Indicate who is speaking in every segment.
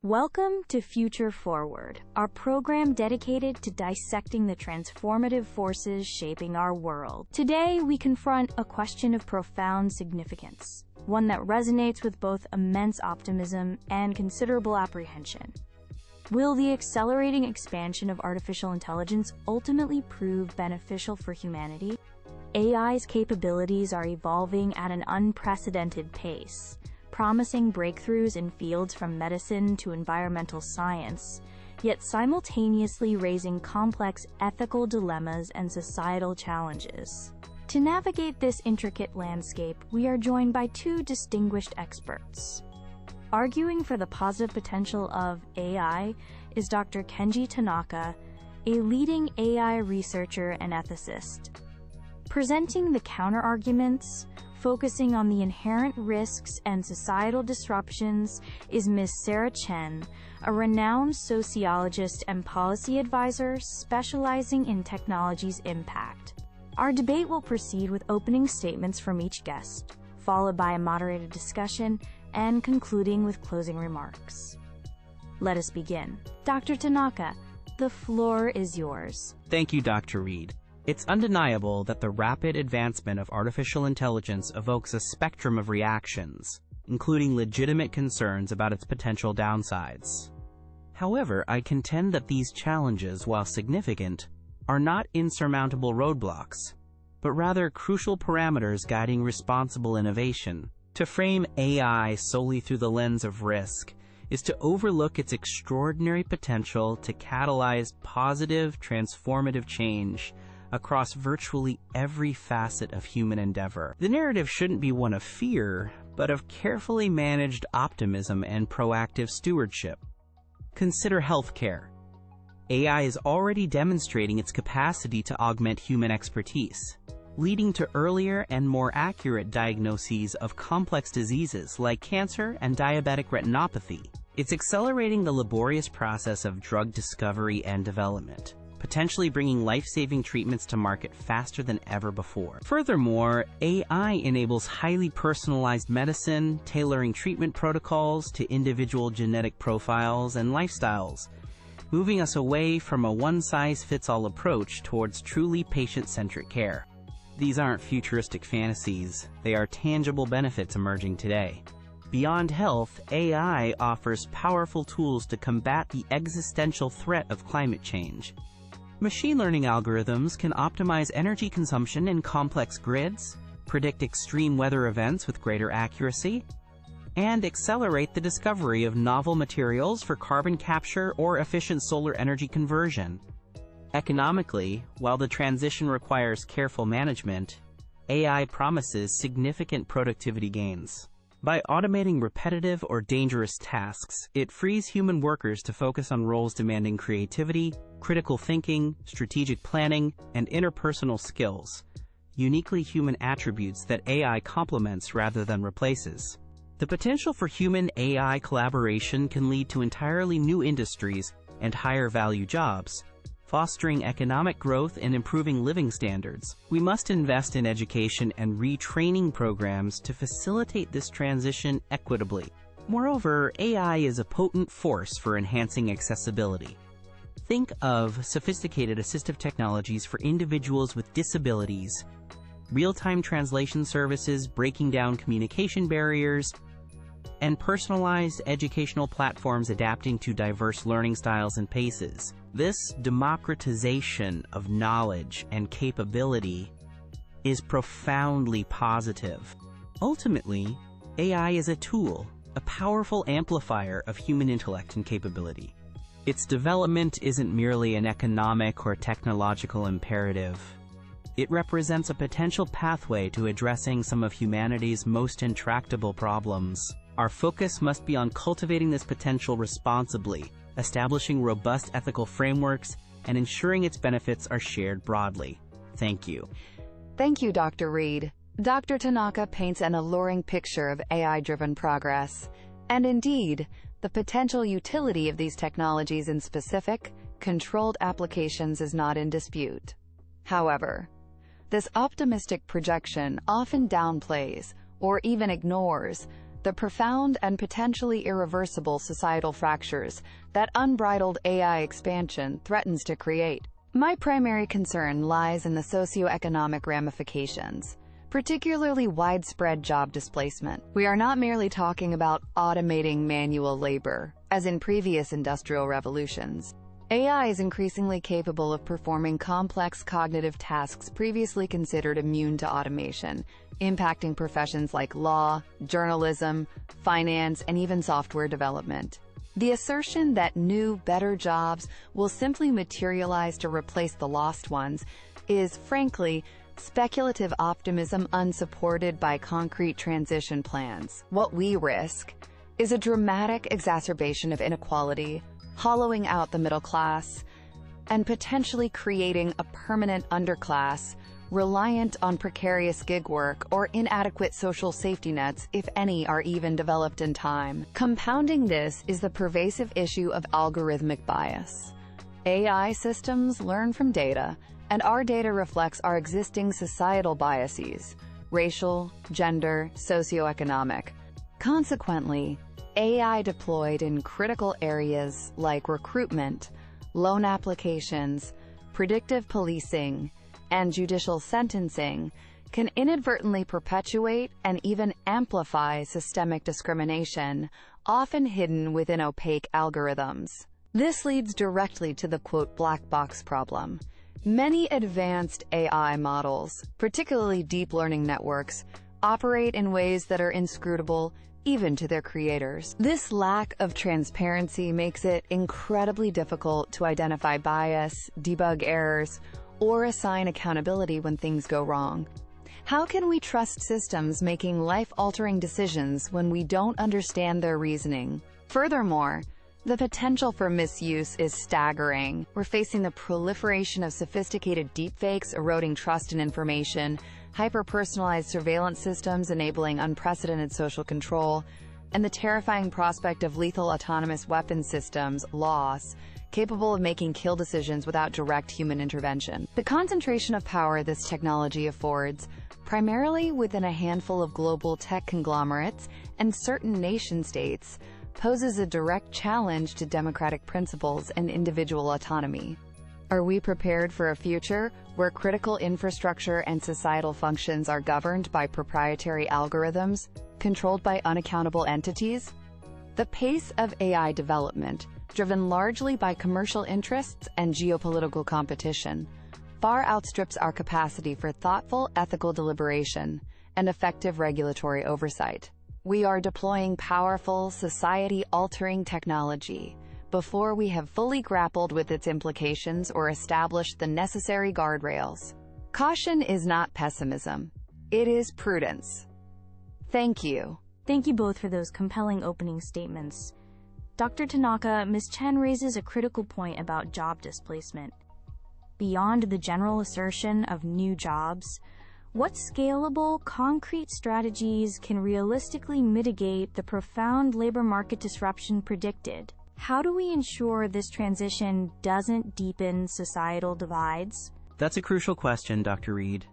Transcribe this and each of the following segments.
Speaker 1: Welcome to Future Forward, our program dedicated to dissecting the transformative forces shaping our world. Today, we confront a question of profound significance, one that resonates with both immense optimism and considerable apprehension. Will the accelerating expansion of artificial intelligence ultimately prove beneficial for humanity? AI's capabilities are evolving at an unprecedented pace, promising breakthroughs in fields from medicine to environmental science, yet simultaneously raising complex ethical dilemmas and societal challenges. To navigate this intricate landscape, we are joined by two distinguished experts. Arguing for the positive potential of AI is Dr. Kenji Tanaka, a leading AI researcher and ethicist. Presenting the counterarguments, focusing on the inherent risks and societal disruptions, is Ms. Sarah Chen, a renowned sociologist and policy advisor specializing in technology's impact. Our debate will proceed with opening statements from each guest, followed by a moderated discussion, and concluding with closing remarks. Let us begin. Dr. Tanaka, the floor is yours.
Speaker 2: Thank you, Dr. Reed. It's undeniable that the rapid advancement of artificial intelligence evokes a spectrum of reactions, including legitimate concerns about its potential downsides. However, I contend that these challenges, while significant, are not insurmountable roadblocks, but rather crucial parameters guiding responsible innovation. To frame AI solely through the lens of risk is to overlook its extraordinary potential to catalyze positive, transformative change across virtually every facet of human endeavor. The narrative shouldn't be one of fear, but of carefully managed optimism and proactive stewardship. Consider healthcare. AI is already demonstrating its capacity to augment human expertise, leading to earlier and more accurate diagnoses of complex diseases like cancer and diabetic retinopathy. It's accelerating the laborious process of drug discovery and development, potentially bringing life-saving treatments to market faster than ever before. Furthermore, AI enables highly personalized medicine, tailoring treatment protocols to individual genetic profiles and lifestyles, moving us away from a one-size-fits-all approach towards truly patient-centric care. These aren't futuristic fantasies, they are tangible benefits emerging today. Beyond health, AI offers powerful tools to combat the existential threat of climate change. Machine learning algorithms can optimize energy consumption in complex grids, predict extreme weather events with greater accuracy, and accelerate the discovery of novel materials for carbon capture or efficient solar energy conversion. Economically, while the transition requires careful management, AI promises significant productivity gains. By automating repetitive or dangerous tasks, it frees human workers to focus on roles demanding creativity, critical thinking, strategic planning, and interpersonal skills, uniquely human attributes that AI complements rather than replaces. The potential for human-AI collaboration can lead to entirely new industries and higher-value jobs, fostering economic growth and improving living standards. We must invest in education and retraining programs to facilitate this transition equitably. Moreover, AI is a potent force for enhancing accessibility. Think of sophisticated assistive technologies for individuals with disabilities, real-time translation services breaking down communication barriers, and personalized educational platforms adapting to diverse learning styles and paces. This democratization of knowledge and capability is profoundly positive. Ultimately, AI is a tool, a powerful amplifier of human intellect and capability. Its development isn't merely an economic or technological imperative. It represents a potential pathway to addressing some of humanity's most intractable problems. Our focus must be on cultivating this potential responsibly, establishing robust ethical frameworks, and ensuring its benefits are shared broadly. Thank you.
Speaker 3: Thank you, Dr. Reed. Dr. Tanaka paints an alluring picture of AI-driven progress, and indeed, the potential utility of these technologies in specific, controlled applications is not in dispute. However, this optimistic projection often downplays, or even ignores, the profound and potentially irreversible societal fractures that unbridled AI expansion threatens to create. My primary concern lies in the socioeconomic ramifications, particularly widespread job displacement. We are not merely talking about automating manual labor, as in previous industrial revolutions. AI is increasingly capable of performing complex cognitive tasks previously considered immune to automation, impacting professions like law, journalism, finance, and even software development. The assertion that new, better jobs will simply materialize to replace the lost ones is, frankly, speculative optimism unsupported by concrete transition plans. What we risk is a dramatic exacerbation of inequality, hollowing out the middle class, and potentially creating a permanent underclass reliant on precarious gig work or inadequate social safety nets, if any are even developed in time. Compounding this is the pervasive issue of algorithmic bias. AI systems learn from data, and our data reflects our existing societal biases: racial, gender, socioeconomic. Consequently, AI deployed in critical areas like recruitment, loan applications, predictive policing, and judicial sentencing can inadvertently perpetuate and even amplify systemic discrimination, often hidden within opaque algorithms. This leads directly to the quote black box problem. Many advanced AI models, particularly deep learning networks, operate in ways that are inscrutable even to their creators. This lack of transparency makes it incredibly difficult to identify bias, debug errors, or assign accountability when things go wrong. How can we trust systems making life-altering decisions when we don't understand their reasoning? Furthermore, the potential for misuse is staggering. We're facing the proliferation of sophisticated deepfakes eroding trust in information, hyper-personalized surveillance systems enabling unprecedented social control, and the terrifying prospect of lethal autonomous weapons systems, LAWS, capable of making kill decisions without direct human intervention. The concentration of power this technology affords, primarily within a handful of global tech conglomerates and certain nation-states, poses a direct challenge to democratic principles and individual autonomy. Are we prepared for a future where critical infrastructure and societal functions are governed by proprietary algorithms, controlled by unaccountable entities? The pace of AI development, driven largely by commercial interests and geopolitical competition, far outstrips our capacity for thoughtful, ethical deliberation and effective regulatory oversight. We are deploying powerful, society-altering technology before we have fully grappled with its implications or established the necessary guardrails. Caution is not pessimism. It is prudence. Thank you.
Speaker 1: Thank you both for those compelling opening statements. Dr. Tanaka, Ms. Chen raises a critical point about job displacement. Beyond the general assertion of new jobs, what scalable, concrete strategies can realistically mitigate the profound labor market disruption predicted? How do we ensure this transition doesn't deepen societal divides?
Speaker 2: That's a crucial question, Dr. Reed.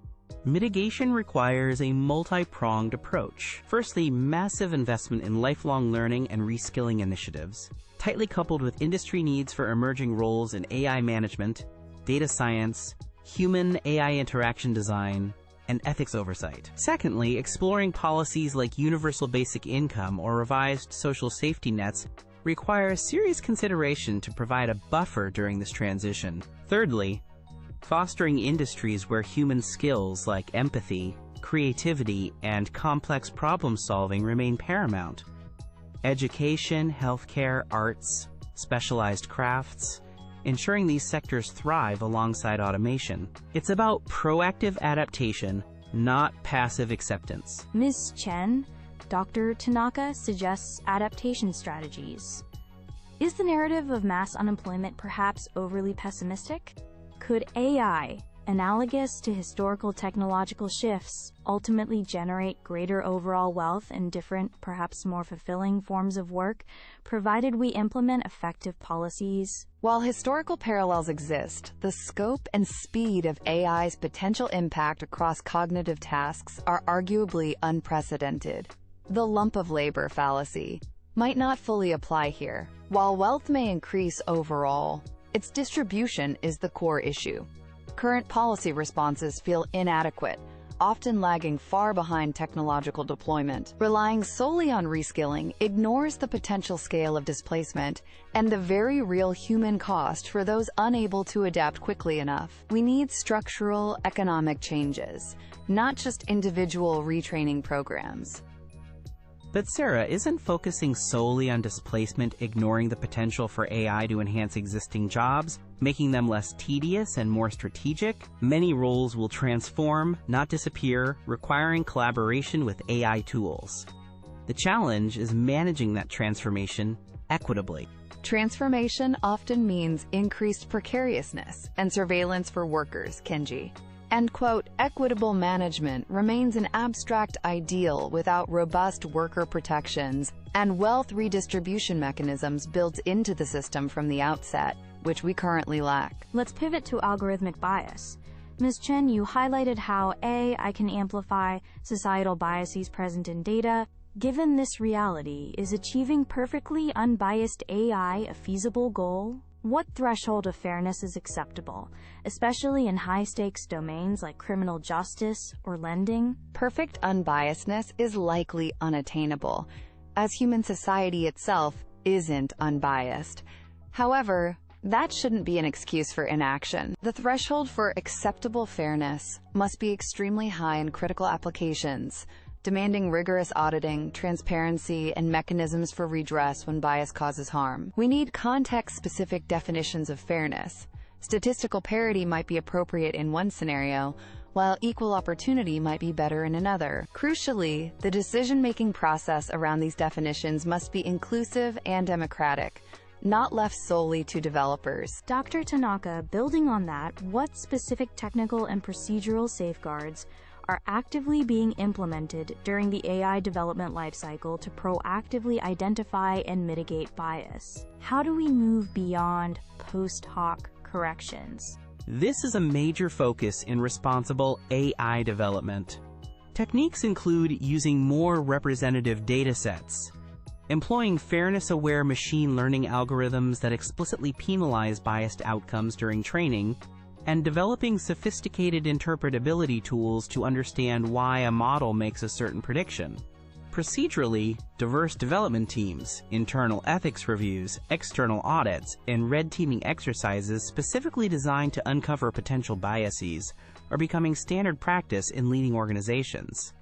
Speaker 2: Mitigation requires a multi-pronged approach. Firstly, massive investment in lifelong learning and reskilling initiatives, tightly coupled with industry needs for emerging roles in AI management, data science, human-AI interaction design, and ethics oversight. Secondly, exploring policies like universal basic income or revised social safety nets require serious consideration to provide a buffer during this transition. Thirdly, fostering industries where human skills like empathy, creativity, and complex problem-solving remain paramount. Education, healthcare, arts, specialized crafts, ensuring these sectors thrive alongside automation. It's about proactive adaptation, not passive acceptance.
Speaker 1: Ms. Chen, Dr. Tanaka suggests adaptation strategies. Is the narrative of mass unemployment perhaps overly pessimistic? Could AI, analogous to historical technological shifts, ultimately generate greater overall wealth in different, perhaps more fulfilling forms of work, provided we implement effective policies?
Speaker 3: While historical parallels exist, the scope and speed of AI's potential impact across cognitive tasks are arguably unprecedented. The lump of labor fallacy might not fully apply here. While wealth may increase overall, its distribution is the core issue. Current policy responses feel inadequate, often lagging far behind technological deployment. Relying solely on reskilling ignores the potential scale of displacement and the very real human cost for those unable to adapt quickly enough. We need structural economic changes, not just individual retraining programs.
Speaker 2: But Sarah, isn't focusing solely on displacement ignoring the potential for AI to enhance existing jobs, making them less tedious and more strategic? Many roles will transform, not disappear, requiring collaboration with AI tools. The challenge is managing that transformation equitably.
Speaker 3: Transformation often means increased precariousness and surveillance for workers, Kenji. And, quote, equitable management remains an abstract ideal without robust worker protections and wealth redistribution mechanisms built into the system from the outset, which we currently lack.
Speaker 1: Let's pivot to algorithmic bias. Ms. Chen, you highlighted how AI can amplify societal biases present in data. Given this reality, is achieving perfectly unbiased AI a feasible goal? What threshold of fairness is acceptable, especially in high-stakes domains like criminal justice or lending?
Speaker 3: Perfect unbiasedness is likely unattainable, as human society itself isn't unbiased. However, that shouldn't be an excuse for inaction. The threshold for acceptable fairness must be extremely high in critical applications, demanding rigorous auditing, transparency, and mechanisms for redress when bias causes harm. We need context-specific definitions of fairness. Statistical parity might be appropriate in one scenario, while equal opportunity might be better in another. Crucially, the decision-making process around these definitions must be inclusive and democratic, not left solely to developers.
Speaker 1: Dr. Tanaka, building on that, what specific technical and procedural safeguards are actively being implemented during the AI development lifecycle to proactively identify and mitigate bias? How do we move beyond post hoc corrections?
Speaker 2: This is a major focus in responsible AI development. Techniques include using more representative datasets, employing fairness-aware machine learning algorithms that explicitly penalize biased outcomes during training, and developing sophisticated interpretability tools to understand why a model makes a certain prediction. Procedurally, diverse development teams, internal ethics reviews, external audits, and red teaming exercises specifically designed to uncover potential biases are becoming standard practice in leading organizations.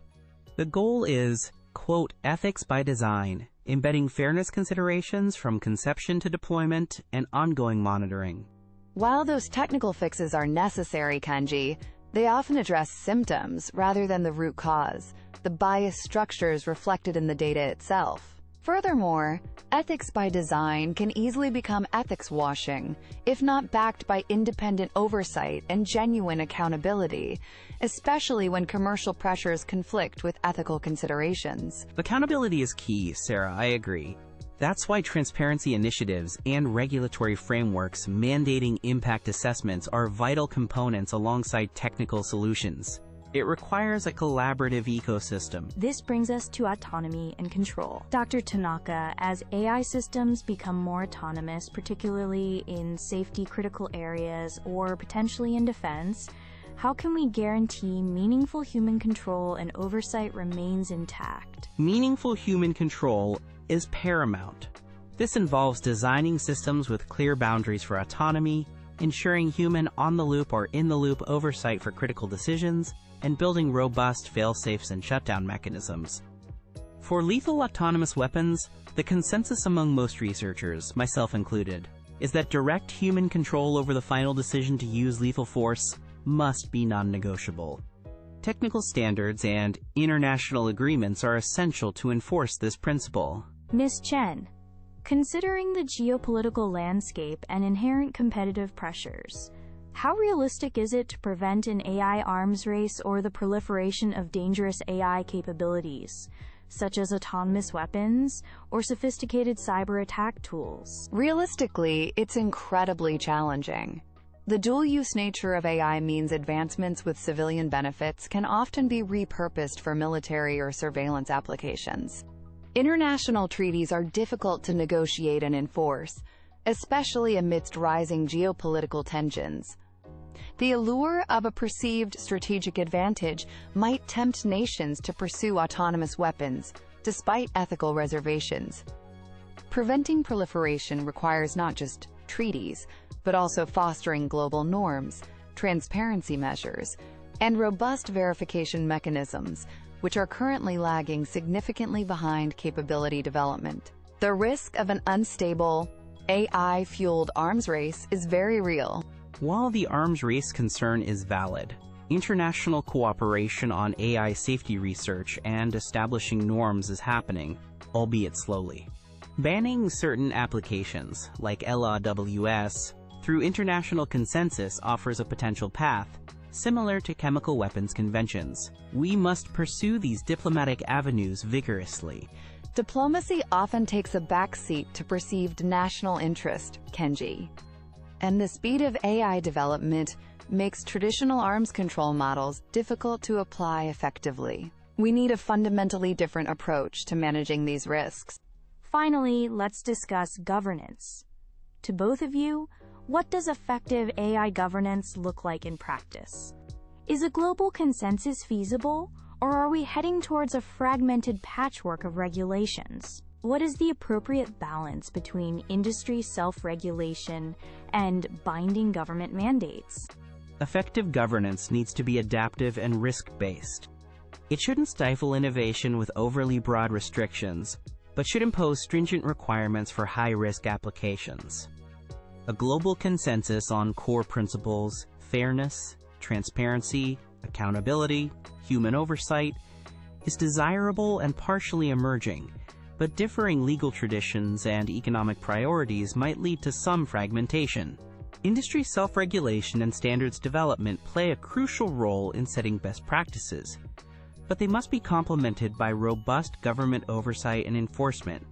Speaker 2: The goal is, quote, ethics by design, embedding fairness considerations from conception to deployment and ongoing monitoring.
Speaker 3: While those technical fixes are necessary, Kenji, they often address symptoms rather than the root cause, the bias structures reflected in the data itself. Furthermore, ethics by design can easily become ethics washing, if not backed by independent oversight and genuine accountability, especially when commercial pressures conflict with ethical considerations.
Speaker 2: Accountability is key, Sarah, I agree. That's why transparency initiatives and regulatory frameworks mandating impact assessments are vital components alongside technical solutions. It requires a collaborative ecosystem.
Speaker 1: This brings us to autonomy and control. Dr. Tanaka, as AI systems become more autonomous, particularly in safety-critical areas or potentially in defense, how can we guarantee meaningful human control and oversight remains intact?
Speaker 2: Meaningful human control is paramount. This involves designing systems with clear boundaries for autonomy, ensuring human on-the-loop or in-the-loop oversight for critical decisions, and building robust fail-safes and shutdown mechanisms. For lethal autonomous weapons, the consensus among most researchers, myself included, is that direct human control over the final decision to use lethal force must be non-negotiable. Technical standards and international agreements are essential to enforce this principle.
Speaker 1: Ms. Chen, considering the geopolitical landscape and inherent competitive pressures, how realistic is it to prevent an AI arms race or the proliferation of dangerous AI capabilities, such as autonomous weapons or sophisticated cyber attack tools?
Speaker 3: Realistically, it's incredibly challenging. The dual-use nature of AI means advancements with civilian benefits can often be repurposed for military or surveillance applications. International treaties are difficult to negotiate and enforce, especially amidst rising geopolitical tensions. The allure of a perceived strategic advantage might tempt nations to pursue autonomous weapons, despite ethical reservations. Preventing proliferation requires not just treaties, but also fostering global norms, transparency measures, and robust verification mechanisms, which are currently lagging significantly behind capability development. The risk of an unstable, AI-fueled arms race is very real.
Speaker 2: While the arms race concern is valid, international cooperation on AI safety research and establishing norms is happening, albeit slowly. Banning certain applications, like LAWS, through international consensus offers a potential path, similar to chemical weapons conventions. We must pursue these diplomatic avenues vigorously.
Speaker 3: Diplomacy often takes a backseat to perceived national interest, Kenji. And the speed of AI development makes traditional arms control models difficult to apply effectively. We need a fundamentally different approach to managing these risks.
Speaker 1: Finally, let's discuss governance. To both of you, what does effective AI governance look like in practice? Is a global consensus feasible, or are we heading towards a fragmented patchwork of regulations? What is the appropriate balance between industry self-regulation and binding government mandates?
Speaker 2: Effective governance needs to be adaptive and risk-based. It shouldn't stifle innovation with overly broad restrictions, but should impose stringent requirements for high-risk applications. A global consensus on core principles, fairness, transparency, accountability, human oversight, is desirable and partially emerging, but differing legal traditions and economic priorities might lead to some fragmentation. Industry self-regulation and standards development play a crucial role in setting best practices, but they must be complemented by robust government oversight and enforcement,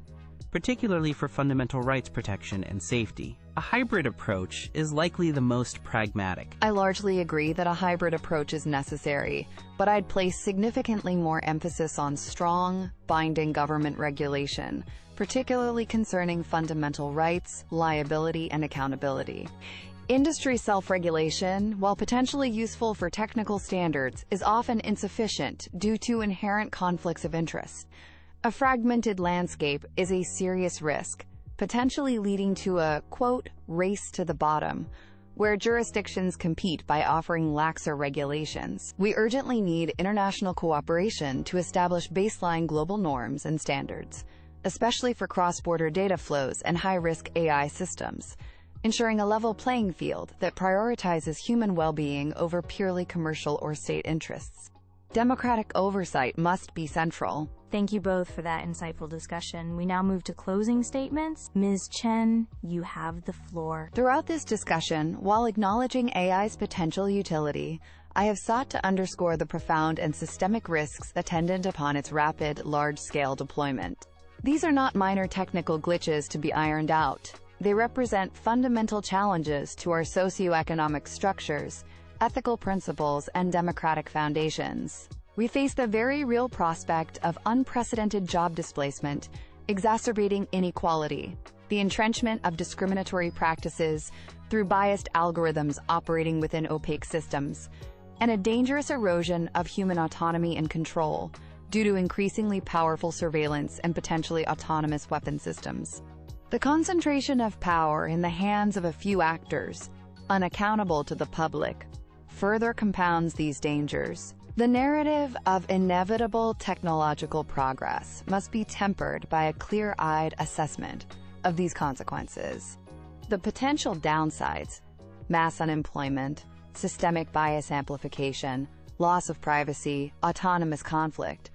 Speaker 2: particularly for fundamental rights protection and safety. A hybrid approach is likely the most pragmatic.
Speaker 3: I largely agree that a hybrid approach is necessary, but I'd place significantly more emphasis on strong, binding government regulation, particularly concerning fundamental rights, liability, and accountability. Industry self-regulation, while potentially useful for technical standards, is often insufficient due to inherent conflicts of interest. A fragmented landscape is a serious risk, potentially leading to a, quote, race to the bottom, where jurisdictions compete by offering laxer regulations. We urgently need international cooperation to establish baseline global norms and standards, especially for cross-border data flows and high-risk AI systems, ensuring a level playing field that prioritizes human well-being over purely commercial or state interests. Democratic oversight must be central.
Speaker 1: Thank you both for that insightful discussion. We now move to closing statements. Ms. Chen, you have the floor.
Speaker 3: Throughout this discussion, while acknowledging AI's potential utility, I have sought to underscore the profound and systemic risks attendant upon its rapid, large-scale deployment. These are not minor technical glitches to be ironed out. They represent fundamental challenges to our socioeconomic structures, ethical principles, and democratic foundations. We face the very real prospect of unprecedented job displacement, exacerbating inequality, the entrenchment of discriminatory practices through biased algorithms operating within opaque systems, and a dangerous erosion of human autonomy and control due to increasingly powerful surveillance and potentially autonomous weapon systems. The concentration of power in the hands of a few actors, unaccountable to the public, further compounds these dangers. The narrative of inevitable technological progress must be tempered by a clear-eyed assessment of these consequences. The potential downsides, mass unemployment, systemic bias amplification, loss of privacy, autonomous conflict,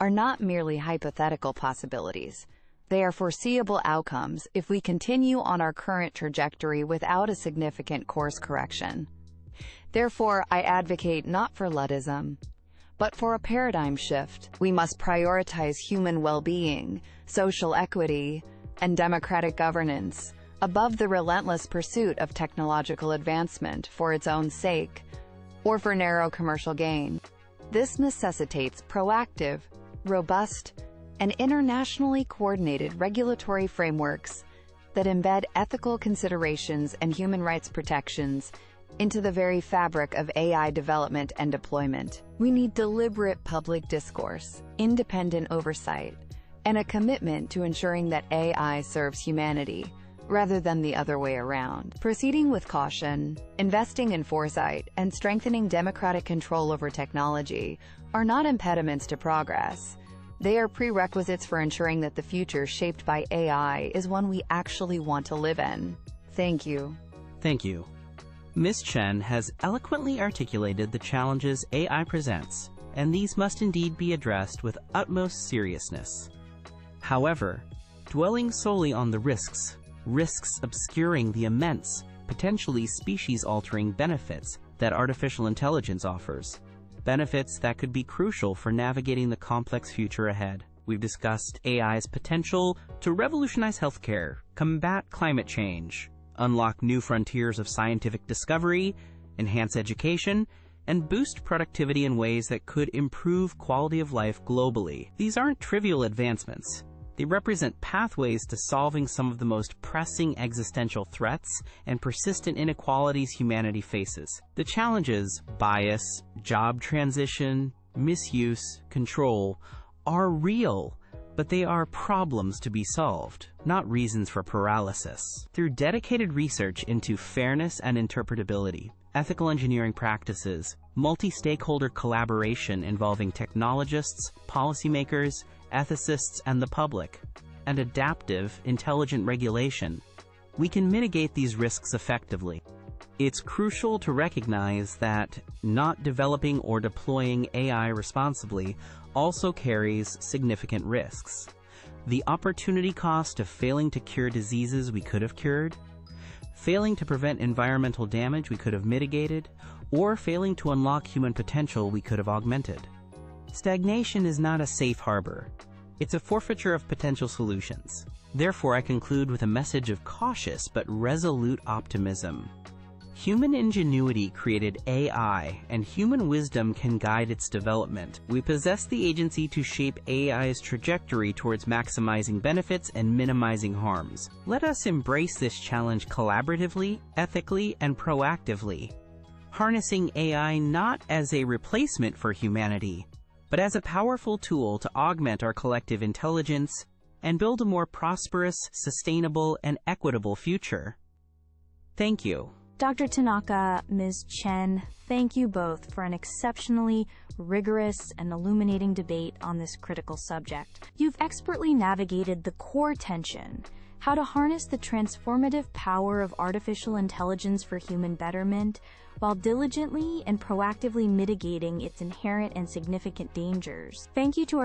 Speaker 3: are not merely hypothetical possibilities. They are foreseeable outcomes if we continue on our current trajectory without a significant course correction. Therefore, I advocate not for Luddism, but for a paradigm shift. We must prioritize human well-being, social equity, and democratic governance above the relentless pursuit of technological advancement for its own sake, or for narrow commercial gain. This necessitates proactive, robust, and internationally coordinated regulatory frameworks that embed ethical considerations and human rights protections into the very fabric of AI development and deployment. We need deliberate public discourse, independent oversight, and a commitment to ensuring that AI serves humanity, rather than the other way around. Proceeding with caution, investing in foresight, and strengthening democratic control over technology are not impediments to progress. They are prerequisites for ensuring that the future shaped by AI is one we actually want to live in. Thank you.
Speaker 2: Thank you. Ms. Chen has eloquently articulated the challenges AI presents, and these must indeed be addressed with utmost seriousness. However, dwelling solely on the risks obscuring the immense, potentially species-altering benefits that artificial intelligence offers, benefits that could be crucial for navigating the complex future ahead. We've discussed AI's potential to revolutionize healthcare, combat climate change, unlock new frontiers of scientific discovery, enhance education, and boost productivity in ways that could improve quality of life globally. These aren't trivial advancements. They represent pathways to solving some of the most pressing existential threats and persistent inequalities humanity faces. The challenges, bias, job transition, misuse, control, are real, but they are problems to be solved, not reasons for paralysis. Through dedicated research into fairness and interpretability, ethical engineering practices, multi-stakeholder collaboration involving technologists, policymakers, ethicists, and the public, and adaptive, intelligent regulation, we can mitigate these risks effectively. It's crucial to recognize that not developing or deploying AI responsibly also carries significant risks. The opportunity cost of failing to cure diseases we could have cured, failing to prevent environmental damage we could have mitigated, or failing to unlock human potential we could have augmented. Stagnation is not a safe harbor. It's a forfeiture of potential solutions. Therefore, I conclude with a message of cautious but resolute optimism. Human ingenuity created AI, and human wisdom can guide its development. We possess the agency to shape AI's trajectory towards maximizing benefits and minimizing harms. Let us embrace this challenge collaboratively, ethically, and proactively, harnessing AI not as a replacement for humanity, but as a powerful tool to augment our collective intelligence and build a more prosperous, sustainable, and equitable future. Thank you.
Speaker 1: Dr. Tanaka, Ms. Chen, thank you both for an exceptionally rigorous and illuminating debate on this critical subject. You've expertly navigated the core tension, how to harness the transformative power of artificial intelligence for human betterment, while diligently and proactively mitigating its inherent and significant dangers. Thank you to our